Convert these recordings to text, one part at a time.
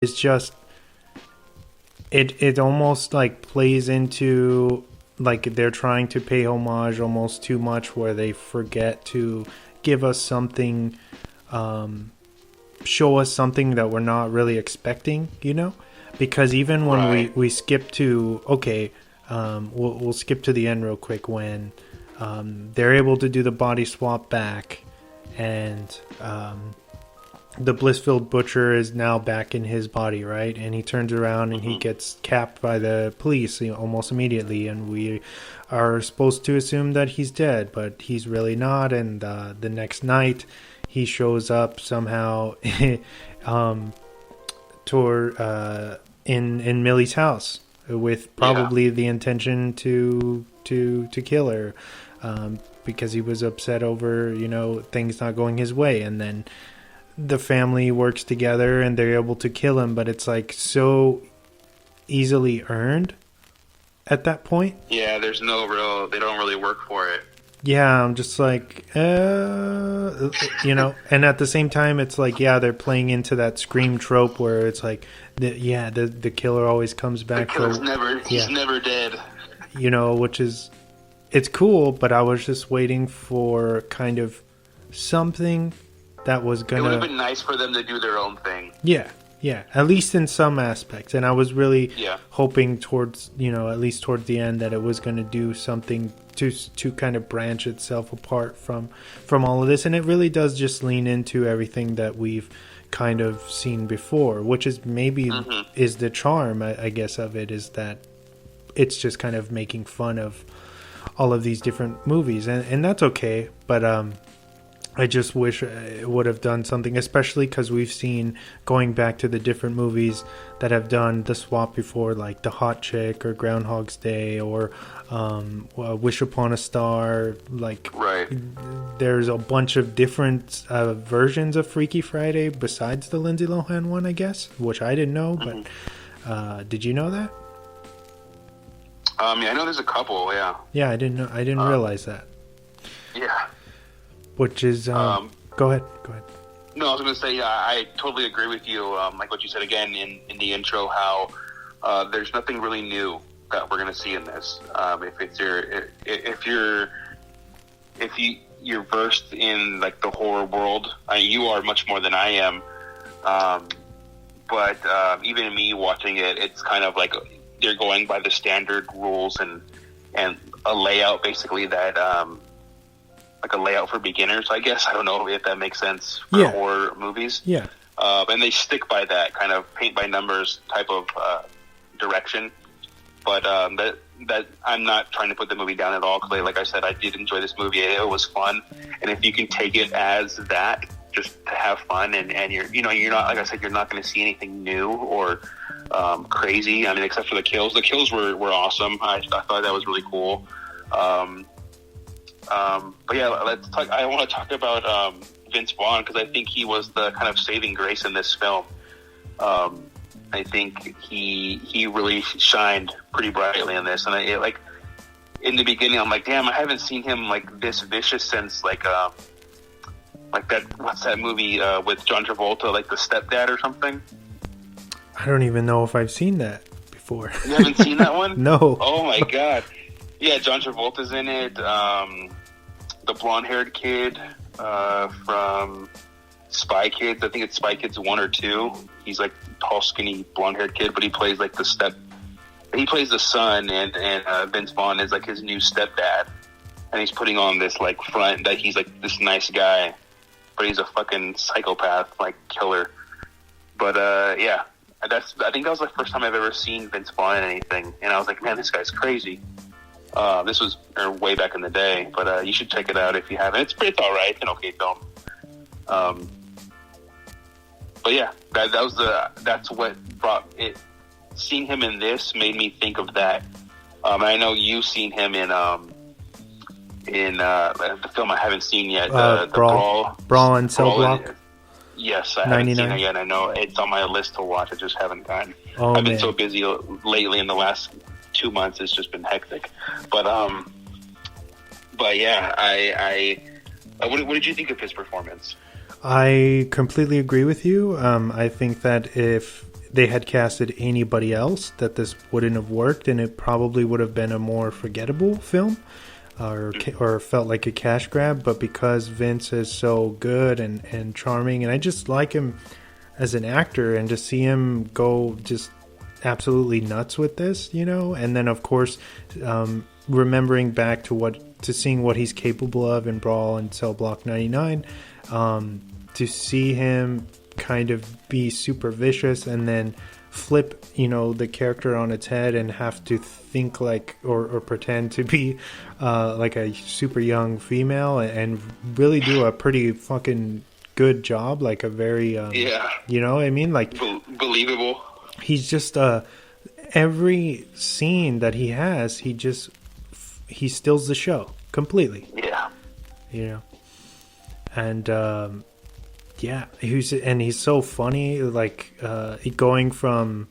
It's just it almost like plays into like they're trying to pay homage almost too much, where they forget to give us something, show us something that we're not really expecting, because even when we skip to we'll skip to the end real quick when they're able to do the body swap back, and the Blissfield Butcher is now back in his body, right? And he turns around and he gets capped by the police almost immediately, and we are supposed to assume that he's dead, but he's really not. And the next night, he shows up somehow in Millie's house with probably the intention to kill her, because he was upset over things not going his way. And then the family works together and they're able to kill him, but it's like so easily earned at that point. Yeah, they don't really work for it. Yeah, I'm just like, and at the same time, it's like, they're playing into that Scream trope where it's like, the killer always comes back. The killer's he's never dead. Which is, it's cool, but I was just waiting for kind of something that was gonna... It would have been nice for them to do their own thing. Yeah, at least in some aspects. And I was really hoping towards, at least towards the end, that it was going to do something to kind of branch itself apart from all of this. And it really does just lean into everything that we've kind of seen before, which is maybe is the charm, I guess, of it, is that it's just kind of making fun of all of these different movies. And that's okay, but I just wish it would have done something, especially because we've seen, going back to the different movies that have done the swap before, like The Hot Chick or Groundhog's Day or Wish Upon a Star. There's a bunch of different versions of Freaky Friday besides the Lindsay Lohan one, I guess, which I didn't know. But did you know that? I know there's a couple. Yeah, I didn't know. I didn't realize that. Yeah. Which is, go ahead. No, I was going to say, I totally agree with you. Like what you said again in the intro, how there's nothing really new that we're going to see in this. If you're versed in like the horror world, you are much more than I am. But even me watching it, it's kind of like they're going by the standard rules and a layout basically that. Like a layout for beginners, I guess. I don't know if that makes sense for horror movies. Yeah. And they stick by that kind of paint by numbers type of direction. But that I'm not trying to put the movie down at all. Because like I said, I did enjoy this movie. It was fun. And if you can take it as that, just to have fun, and you're not, like I said, you're not going to see anything new or crazy. I mean, except for the kills. The kills were awesome. I thought that was really cool. But yeah, let's talk. I want to talk about Vince Vaughn, because I think he was the kind of saving grace in this film. I think he really shined pretty brightly in this, and in the beginning, I'm like, damn, I haven't seen him like this vicious since like that. What's that movie with John Travolta, like The Stepdad or something? I don't even know if I've seen that before. You haven't seen that one? No. Oh my god. Yeah, John Travolta's in it. The blonde-haired kid from Spy Kids. I think it's Spy Kids 1 or 2. He's like tall, skinny, blonde-haired kid, but he plays like he plays the son, and Vince Vaughn is like his new stepdad. And he's putting on this like front that he's like this nice guy, but he's a fucking psychopath, like killer. But yeah, I think that was the first time I've ever seen Vince Vaughn in anything, and I was like, man, this guy's crazy. This was way back in the day, but you should check it out if you haven't. It's all right. It's an okay film. But yeah, that's what brought it. Seeing him in this made me think of that. I know you've seen him in the film I haven't seen yet, the Brawl and Cell Block. Yes, I haven't seen it yet. I know it's on my list to watch. I just haven't gotten. I've been so busy lately in the last 2 months. It's just been hectic. But yeah, what did you think of his performance? I completely agree with you. I think that if they had casted anybody else, that this wouldn't have worked, and it probably would have been a more forgettable film, or felt like a cash grab. But because Vince is so good and charming, and I just like him as an actor, and to see him go just absolutely nuts with this, and then of course remembering back to seeing what he's capable of in Brawl and Cell Block 99, to see him kind of be super vicious and then flip the character on its head and have to think like or pretend to be like a super young female, and really do a pretty fucking good job, like a very you know what I mean, like believable. He's just every scene that he has, he steals the show completely. And he's so funny, like going from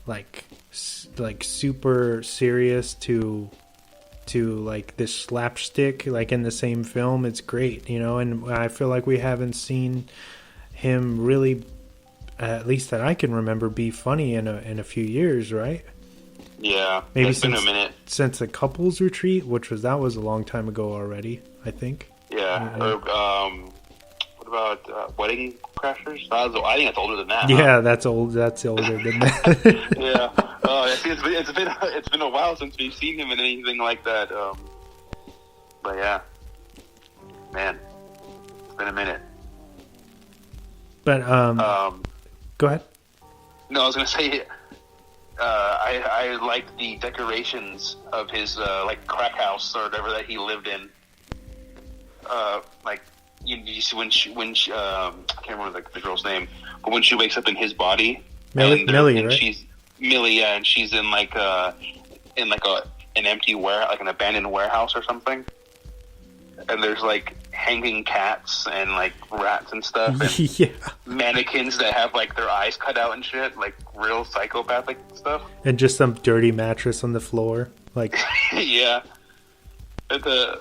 like super serious to like this slapstick, like in the same film. It's great, and I feel like we haven't seen him really, at least that I can remember, be funny in a few years, right? Yeah, maybe it's been a minute since the couples retreat, that was a long time ago already, I think. Yeah. What about Wedding Crashers? I think that's older than that. Yeah, huh? That's old. That's older than that. Yeah. It's been a while since we've seen him in anything like that. But yeah, man, it's been a minute. But go ahead. No, I was gonna say, I liked the decorations of his like crack house or whatever that he lived in. Like you see when she I can't remember the girl's name, but when she wakes up in his body, Millie, right? She's Millie, yeah, and she's in like an empty like an abandoned warehouse or something. And there's like hanging cats and like rats and stuff, and yeah, mannequins that have like their eyes cut out and shit, like real psychopathic stuff. And just some dirty mattress on the floor, like yeah. And the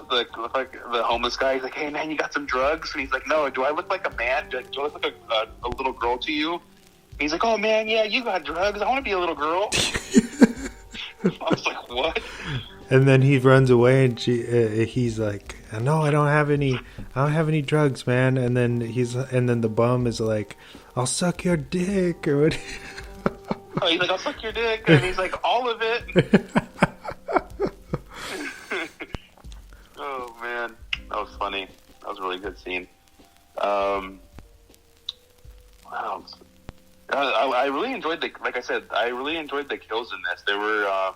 homeless guy, he's like, "Hey man, you got some drugs?" And he's like, "No, do I look like a man? Do I look like a little girl to you?" He's like, "Oh man, yeah, you got drugs. I want to be a little girl." I was like, "What?" And then he runs away, and he's like, "No, I don't have any drugs, man." And then the bum is like, "I'll suck your dick," or what? Oh, he's like, "I'll suck your dick," and he's like, "All of it." Oh man, that was funny. That was a really good scene. What else? I really enjoyed I really enjoyed the kills in this. They were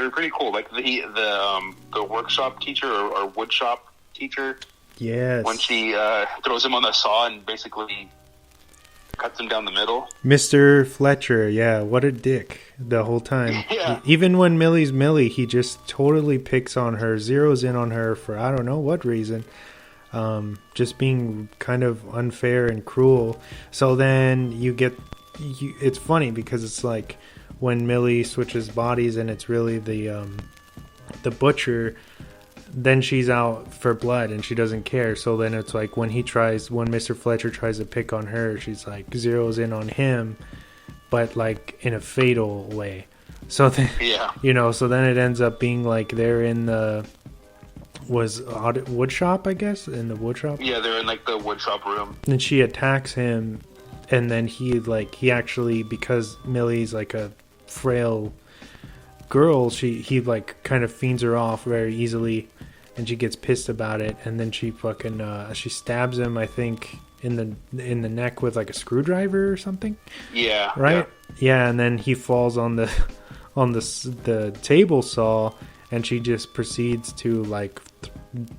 pretty cool. Like the workshop teacher or wood shop teacher. Yes. When she throws him on the saw and basically cuts him down the middle. Mr. Fletcher, yeah, what a dick the whole time. Yeah. Even when Millie's Millie, he just totally picks on her, zeroes in on her for I don't know what reason. Just being kind of unfair and cruel. So then it's funny because it's like when Millie switches bodies and it's really the butcher, then she's out for blood and she doesn't care. So then it's like when Mr. Fletcher tries to pick on her, she's like zeroes in on him, but like in a fatal way. So then, yeah. So then it ends up being like they're in the wood shop, I guess, in the wood shop. Yeah, they're in like the wood shop room. And she attacks him, and then he actually, because Millie's like a frail girl, he like kind of fiends her off very easily, and she gets pissed about it, and then she fucking she stabs him, I think, in the neck with like a screwdriver or something. Yeah. Right? Yeah, and then he falls on the table saw, and she just proceeds to like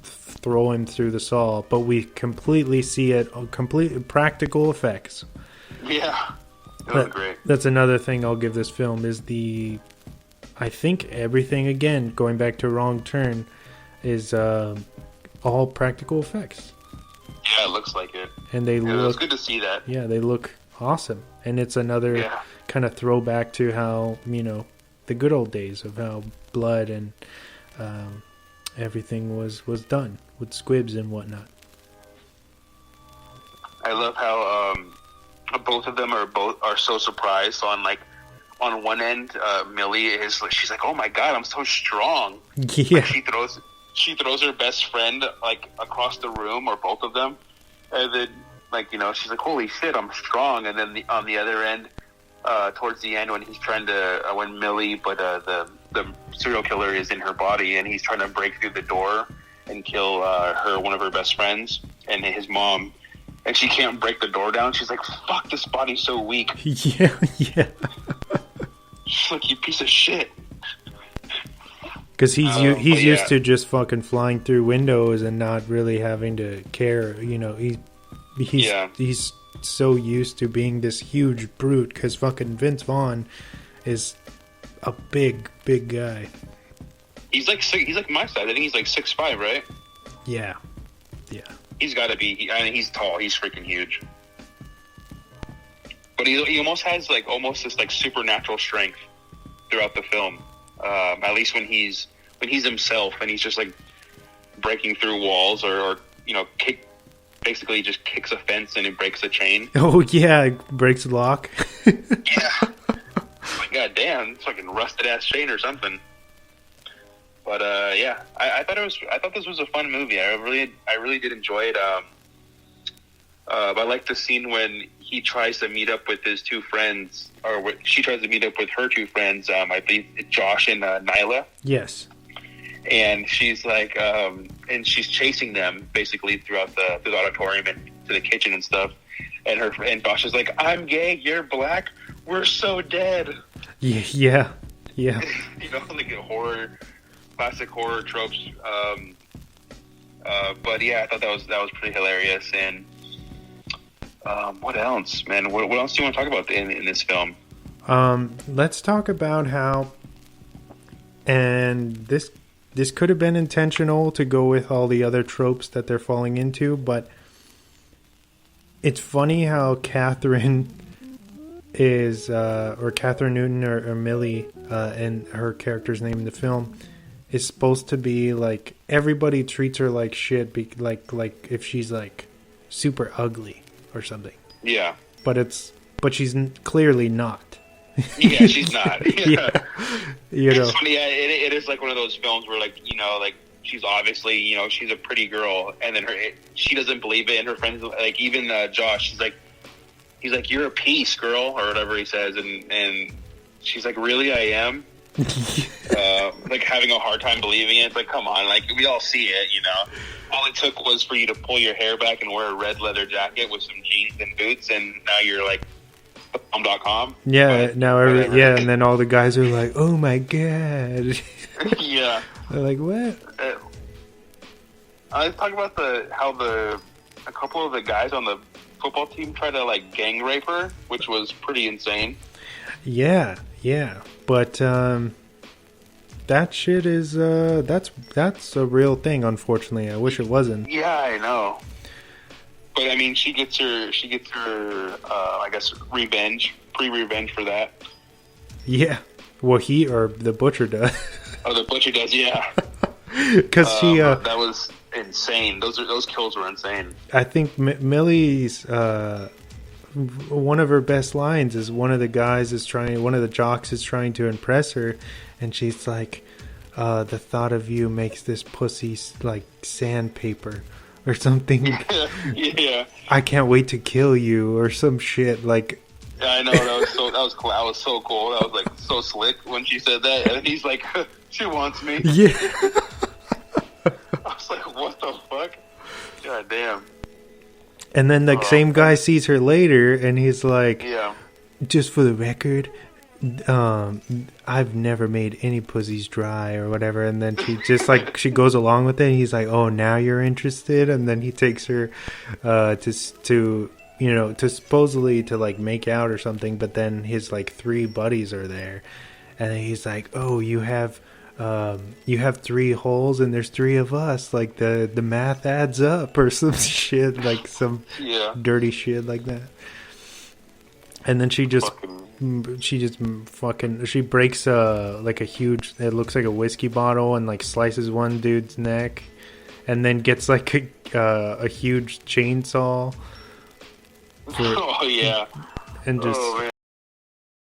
throw him through the saw, but we completely see it on complete practical effects. Yeah. That was great. That's another thing I'll give this film is I think everything, again, going back to Wrong Turn, is all practical effects. Yeah, it looks like it. And it was good to see that. Yeah, they look awesome. And it's another kind of throwback to how, the good old days of how blood and everything was done with squibs and whatnot. I love how both of them are so surprised. So on one end, Millie she's like, "Oh my god, I'm so strong." Yeah. Like, she throws her best friend like across the room, or both of them, and then she's like, "Holy shit, I'm strong." And then on the other end, towards the end, when he's trying to when Millie, but the serial killer is in her body, and he's trying to break through the door and kill one of her best friends and his mom, and she can't break the door down. She's like, "Fuck, this body's so weak." Yeah. She's like, "You piece of shit." Because he's used to just fucking flying through windows and not really having to care. He's so used to being this huge brute. Because fucking Vince Vaughn is a big guy. He's like my size. I think he's like 6'5", right? Yeah. He's got to be. I mean, he's tall. He's freaking huge. But he almost has almost this supernatural strength throughout the film. At least when he's himself and he's just breaking through walls or basically just kicks a fence and it breaks a chain. Oh yeah, it breaks a lock. Yeah. God damn, it's fucking rusted ass chain or something. But yeah, I thought this was a fun movie. I really did enjoy it. I like the scene when he tries to meet up with his two friends, or she tries to meet up with her two friends. I believe Josh and Nyla. Yes. And she's and she's chasing them basically throughout the auditorium and to the kitchen and stuff. And Josh is like, "I'm gay, you're black, we're so dead." Yeah. Classic horror tropes. But yeah, I thought that was pretty hilarious. And what else, man? What else do you want to talk about in this film? Let's talk about how, and this could have been intentional to go with all the other tropes that they're falling into, but it's funny how Catherine is, or Catherine Newton or Millie, and her character's name in the film, is supposed to be everybody treats her like shit, like if she's super ugly or something. Yeah. But she's clearly not. Yeah, she's not. Yeah. It's funny. Yeah, it is one of those films where she's obviously she's a pretty girl, and then she doesn't believe it, and her friends even Josh, he's like, "You're a piece, girl," or whatever he says, and she's like, "Really, I am." Having a hard time believing it. It's come on, we all see it, all it took was for you to pull your hair back and wear a red leather jacket with some jeans and boots, and now you're bomb.com. Yeah, but now and then all the guys are like, "Oh my god." Yeah. They're like, "What?" I was talking about how a couple of the guys on the football team tried to gang rape her, which was pretty insane. Yeah. But that shit is that's a real thing, unfortunately. I wish it wasn't. Yeah, I know. But I mean, she gets her I guess pre-revenge for that. Yeah. Well, he or the butcher does. Oh, the butcher does, yeah. Because that was insane. Those kills were insane. I think Millie's one of her best lines is one of the jocks is trying to impress her, and she's like, "The thought of you makes this pussy like sandpaper," or something. Yeah. "I can't wait to kill you," or some shit like. Yeah, I know, that was cool. That was so cool. That was so slick when she said that, and he's like, "She wants me." Yeah. I was like, "What the fuck?" God damn. And then the same guy sees her later, and he's like, "Yeah, just for the record, I've never made any pussies dry," or whatever. And then she just she goes along with it. And he's like, "Oh, now you're interested?" And then he takes her to supposedly to make out or something. But then his 3 buddies are there, and then he's like, "Oh, you have 3 holes and there's 3 of us. The math adds up," or some shit, some dirty shit like that. And then she breaks a huge, it looks like a whiskey bottle, and slices one dude's neck, and then gets a huge chainsaw. Oh yeah. And just